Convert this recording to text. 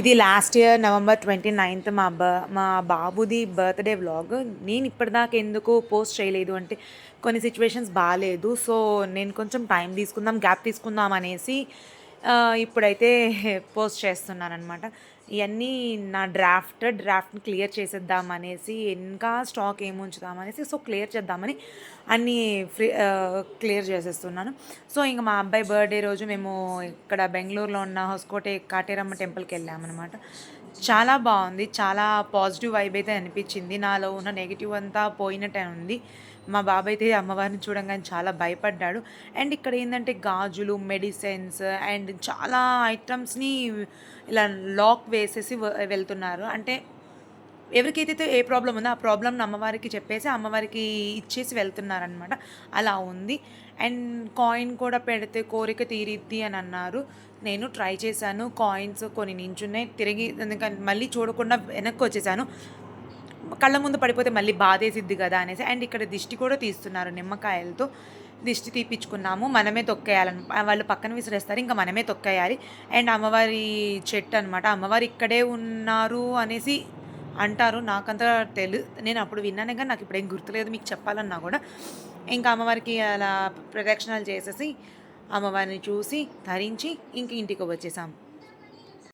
ఇది last year November 29th మా బాబుది బర్త్డే వ్లాగ్. నేను ఇప్పటిదాకా ఎందుకు పోస్ట్ చేయలేదు అంటే కొన్ని సిచ్యువేషన్స్ బాగాలేదు. సో నేను కొంచెం టైం తీసుకుందాం, గ్యాప్ తీసుకుందాం అనేసి ఇప్పుడైతే పోస్ట్ చేస్తున్నానమాట. ఇవన్నీ నా డ్రాఫ్ట్ని క్లియర్ చేసేద్దాం అనేసి, ఇంకా స్టాక్ ఏమి ఉంచుదామనేసి, సో క్లియర్ చేద్దామని అన్నీ క్లియర్ చేసేస్తున్నాను. సో ఇంక మా అబ్బాయి బర్త్డే రోజు మేము ఇక్కడ బెంగళూరులో ఉన్న హొస్కోటే కాటేరమ్మ టెంపుల్కి వెళ్ళామన్నమాట. చాలా బాగుంది. చాలా పాజిటివ్ వైబ్ అయితే అనిపించింది. నాలో ఉన్న నెగిటివ్ అంతా పోయినట్టే ఉంది. మా బాబాయ్ అయితే అమ్మవారిని చూడంగానే చాలా భయపడ్డాడు. అండ్ ఇక్కడ ఏంటంటే గాజులు, మెడిసిన్స్ అండ్ చాలా ఐటమ్స్ని ఇలా లాక్ వేసేసి వెళ్తున్నారు. అంటే ఎవరికైతే ఏ ప్రాబ్లం ఉందో ఆ ప్రాబ్లమ్ని అమ్మవారికి చెప్పేసి అమ్మవారికి ఇచ్చేసి వెళ్తున్నారనమాట. అలా ఉంది. అండ్ కాయిన్ కూడా పెడితే కోరిక తీరిద్ది అని అన్నారు. నేను ట్రై చేశాను. కాయిన్స్ కొన్ని నించున్నాయి, తిరిగి మళ్ళీ చూడకుండా వెనక్కి వచ్చేసాను. కళ్ళ ముందు పడిపోతే మళ్ళీ బాధేసిద్ది కదా అనేసి. అండ్ ఇక్కడ దిష్టి కూడా తీస్తున్నారు నిమ్మకాయలతో. దిష్టి తీపిచ్చుకున్నాము. మనమే తొక్కేయాలని వాళ్ళు పక్కన విసిరేస్తారు, ఇంకా మనమే తొక్కేయాలి. అండ్ అమ్మవారి చెట్టు అనమాట. అమ్మవారు ఇక్కడే ఉన్నారు అనేసి అంటారు. నాకంతా నేను అప్పుడు విన్నాను కానీ నాకు ఇప్పుడు ఏం గుర్తులేదు మీకు చెప్పాలన్నా కూడా. ఇంకా అమ్మవారికి అలా ప్రదక్షిణాలు చేసేసి అమ్మవారిని చూసి ధరించి ఇంక ఇంటికి వచ్చేసాము.